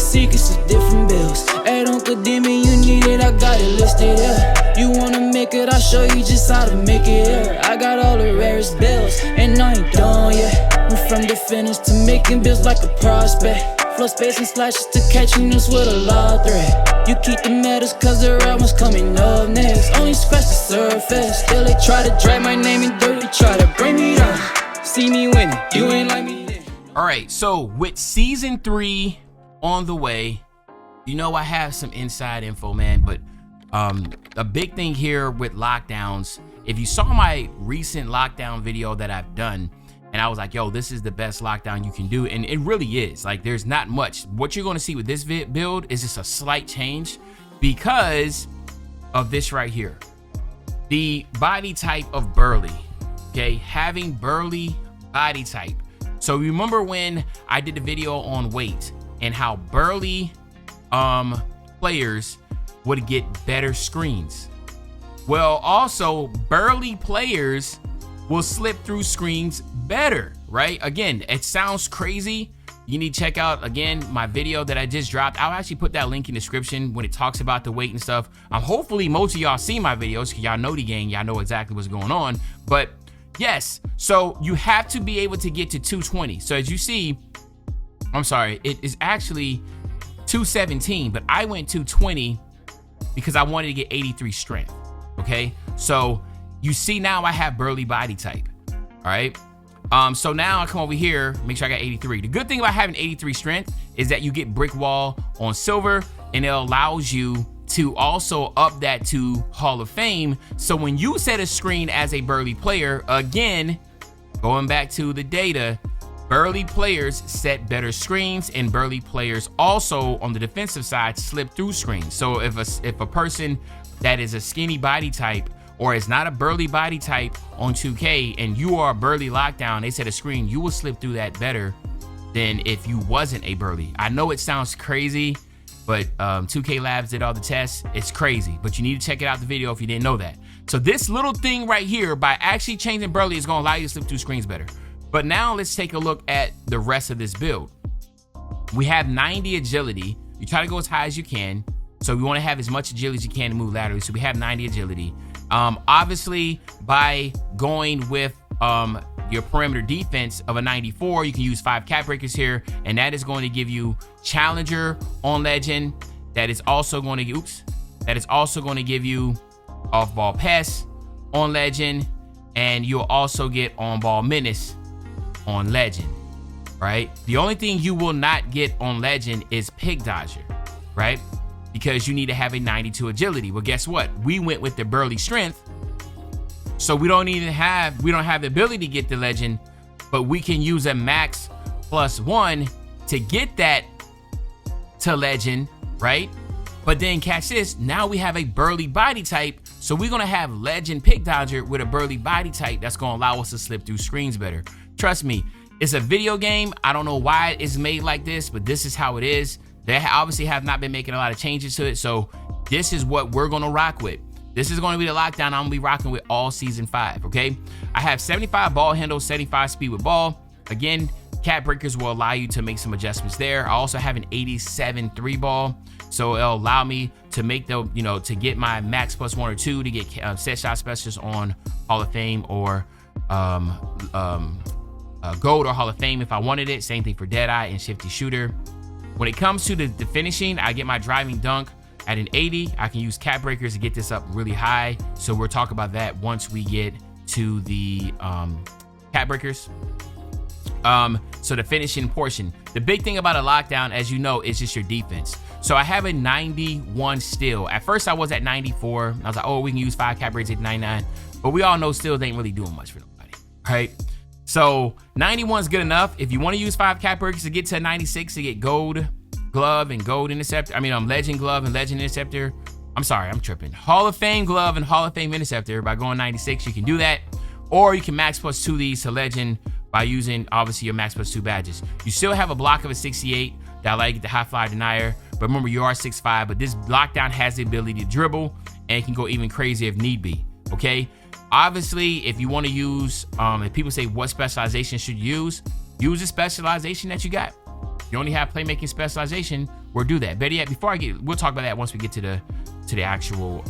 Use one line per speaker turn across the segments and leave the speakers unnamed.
secrets of different bills. At Uncle Demon, you need it, I got it listed here. You wanna make it, I'll show you just how to make it here. I got all the rarest bills, and I ain't done yet. Went from defenders to making bills like a prospect. Flow space and slashes to catching us with a law threat. You keep the medals cause the right one's coming up next. Only scratch the surface. Still they try to drag my name in dirt, they try to bring me down. See me winning, you ain't like me then.
Alright, so with season 3 on the way, you know I have some inside info, man, but a big thing here with lockdowns, if you saw my recent lockdown video that I've done, and I was like, yo, this is the best lockdown you can do. And it really is. Like, there's not much. What you're going to see with this build is just a slight change because of this right here. The body type of burly, okay? Having burly body type. So remember when I did the video on weight and how burly players would get better screens? Well, also, burly players will slip through screens better, right? Again, it sounds crazy. You need to check out, again, my video that I just dropped. I'll actually put that link in the description when it talks about the weight and stuff. Hopefully most of y'all see my videos because y'all know the game. Y'all know exactly what's going on. But yes, so you have to be able to get to 220. So as you see, I'm sorry, it is actually 217, but I went 220 because I wanted to get 83 strength, okay? So you see now I have burly body type, all right? So now I come over here, make sure I got 83. The good thing about having 83 strength is that you get brick wall on silver, and it allows you to also up that to Hall of Fame. So when you set a screen as a burly player, again, going back to the data, burly players set better screens, and burly players also on the defensive side slip through screens. So if a person that is a skinny body type or is not a burly body type on 2K and you are a burly lockdown, they set a screen, you will slip through that better than if you wasn't a burly. I know it sounds crazy, but 2K Labs did all the tests. It's crazy, but you need to check it out the video if you didn't know that. So this little thing right here, by actually changing burly, is gonna allow you to slip through screens better. But now let's take a look at the rest of this build. We have 90 agility. You try to go as high as you can. So we wanna have as much agility as you can to move laterally. So we have 90 agility. Obviously, by going with your perimeter defense of a 94, you can use 5 cap breakers here, and that is going to give you challenger on legend. That is also going to give you off-ball pass on legend, and you'll also get on-ball menace on legend, right? The only thing you will not get on legend is pick dodger, right? Because you need to have a 92 agility. Well, guess what? We went with the burly strength, so we don't have the ability to get the legend, but we can use a max +1 to get that to legend, right? But then catch this, now we have a burly body type, so we're gonna have legend pick dodger with a burly body type that's gonna allow us to slip through screens better. Trust me, it's a video game. I don't know why it's made like this, but this is how it is. They obviously have not been making a lot of changes to it, so this is what we're gonna rock with. This is gonna be the lockdown I'm gonna be rocking with all season 5, okay? I have 75 ball handle, 75 speed with ball. Again, cap breakers will allow you to make some adjustments there. I also have an 87 3 ball, so it'll allow me to make the, to get my max +1 or 2 to get set shot specialists on Hall of Fame or gold or Hall of Fame if I wanted it. Same thing for Deadeye and Shifty Shooter. When it comes to the finishing, I get my driving dunk at an 80. I can use cap breakers to get this up really high. So we'll talk about that once we get to the cap breakers. So the finishing portion. The big thing about a lockdown, as you know, is just your defense. So I have a 91 still. At first I was at 94. I was like, oh, we can use 5 cap breaks at 99. But we all know stills ain't really doing much for nobody, right? So 91 is good enough. If you want to use 5 cap breaks to get to 96 to get gold glove and gold interceptor, legend glove and legend interceptor. I'm sorry, I'm tripping. Hall of Fame glove and Hall of Fame interceptor by going 96, you can do that. Or you can max +2 these to legend by using obviously your max +2 badges. You still have a block of a 68 that allow you to get the high fly denier. But remember, you are 6'5", but this lockdown has the ability to dribble and it can go even crazier if need be, okay? Obviously, if you want to use, if people say what specialization should you use the specialization that you got. If you only have playmaking specialization, or do that. Better yet, we'll talk about that once we get to the actual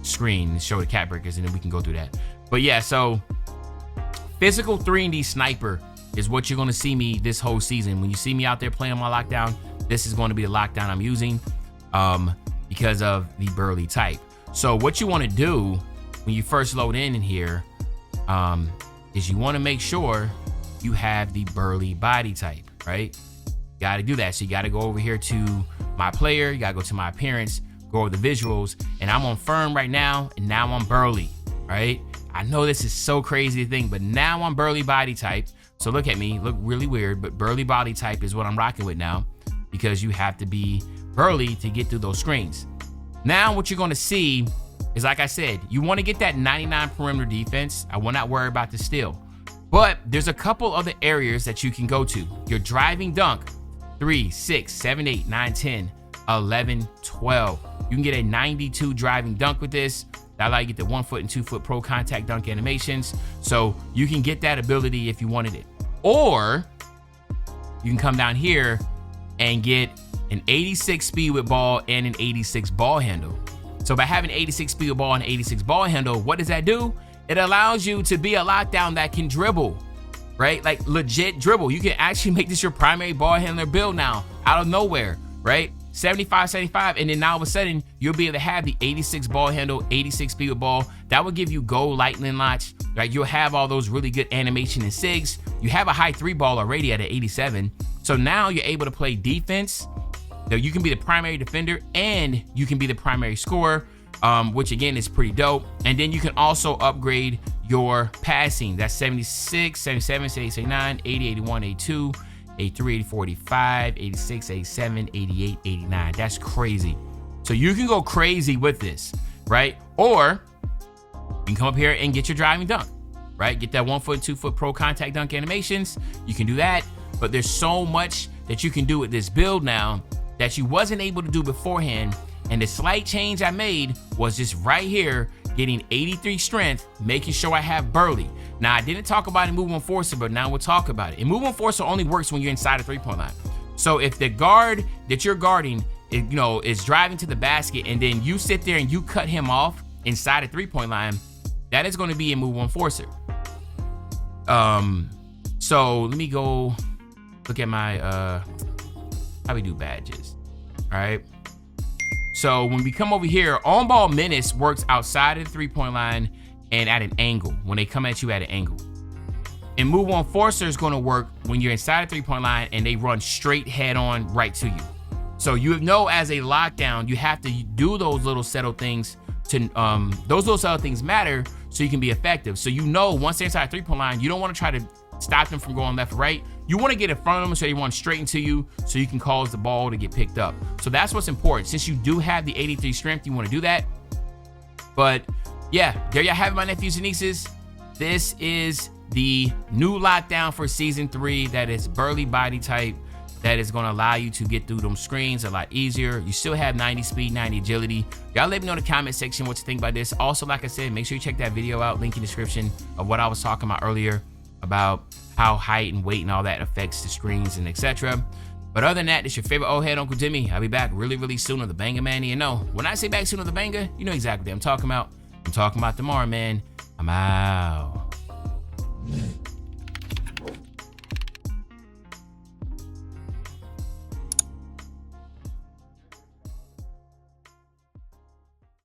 screen, show the cat breakers, and then we can go through that. But yeah, so physical 3&D sniper is what you're gonna see me this whole season. When you see me out there playing my lockdown, this is going to be the lockdown I'm using because of the burly type. So what you want to do when you first load in here is you want to make sure you have the burly body type, right? You got to do that. So you got to go over here to my player, you got to go to my appearance, go over the visuals, and I'm on firm right now, and now I'm burly, right? I know this is so crazy to think, but now I'm burly body type. So look at me, look really weird, but burly body type is what I'm rocking with now, because you have to be burly to get through those screens. Now what you're gonna see is, like I said, you wanna get that 99 perimeter defense. I will not worry about the steal. But there's a couple other areas that you can go to. Your driving dunk, 3, 6, 7, 8, 9, 10, 11, 12. You can get a 92 driving dunk with this. That allow you to get the 1 foot and 2 foot pro contact dunk animations. So you can get that ability if you wanted it. Or you can come down here and get an 86 speed with ball and an 86 ball handle. So by having 86 speed with ball and 86 ball handle, what does that do? It allows you to be a lockdown that can dribble, right? Like legit dribble. You can actually make this your primary ball handler build now out of nowhere, right? 75, 75, and then now all of a sudden you'll be able to have the 86 ball handle, 86 speed with ball. That will give you gold lightning launch, right? You'll have all those really good animation and SIGs. You have a high 3 ball already at an 87. So now you're able to play defense. You can be the primary defender and you can be the primary scorer, which again is pretty dope. And then you can also upgrade your passing. That's 76, 77, 78, 79, 80, 81, 82, 83, 84, 85, 86, 87, 88, 89. That's crazy. So you can go crazy with this, right? Or you can come up here and get your driving dunk, right? Get that 1 foot, 2 foot pro contact dunk animations. You can do that, but there's so much that you can do with this build now that you wasn't able to do beforehand. And the slight change I made was just right here, getting 83 strength, making sure I have burly. Now I didn't talk about a move enforcer, but now we'll talk about it. And move enforcer only works when you're inside a 3-point line. So if the guard that you're guarding, is driving to the basket and then you sit there and you cut him off inside a 3-point line, that is going to be a move enforcer. So let me go look at my how we do badges. All right. So when we come over here, on ball menace works outside of the 3-point line and at an angle, when they come at you at an angle. And move on forcer is going to work when you're inside a 3-point line and they run straight head on right to you. So you know, as a lockdown, you have to do those little subtle things to those little subtle things matter so you can be effective. So you know, once they're inside a 3-point line, you don't want to try to stop them from going left or right. You want to get in front of them so they run straight into you so you can cause the ball to get picked up. So that's what's important. Since you do have the 83 strength, you want to do that. But yeah, there y'all have it, my nephews and nieces. This is the new lockdown for season 3 that is burly body type, that is going to allow you to get through them screens a lot easier. You still have 90 speed, 90 agility. Y'all let me know in the comment section what you think about this. Also, like I said, make sure you check that video out, link in the description of what I was talking about earlier about how height and weight and all that affects the screens and etc. But other than that, it's your favorite old head, Uncle Jimmy. I'll be back really, really soon on the Banger Man. You know, when I say back soon on the Banger, you know exactly what I'm talking about. I'm talking about tomorrow, man. I'm out.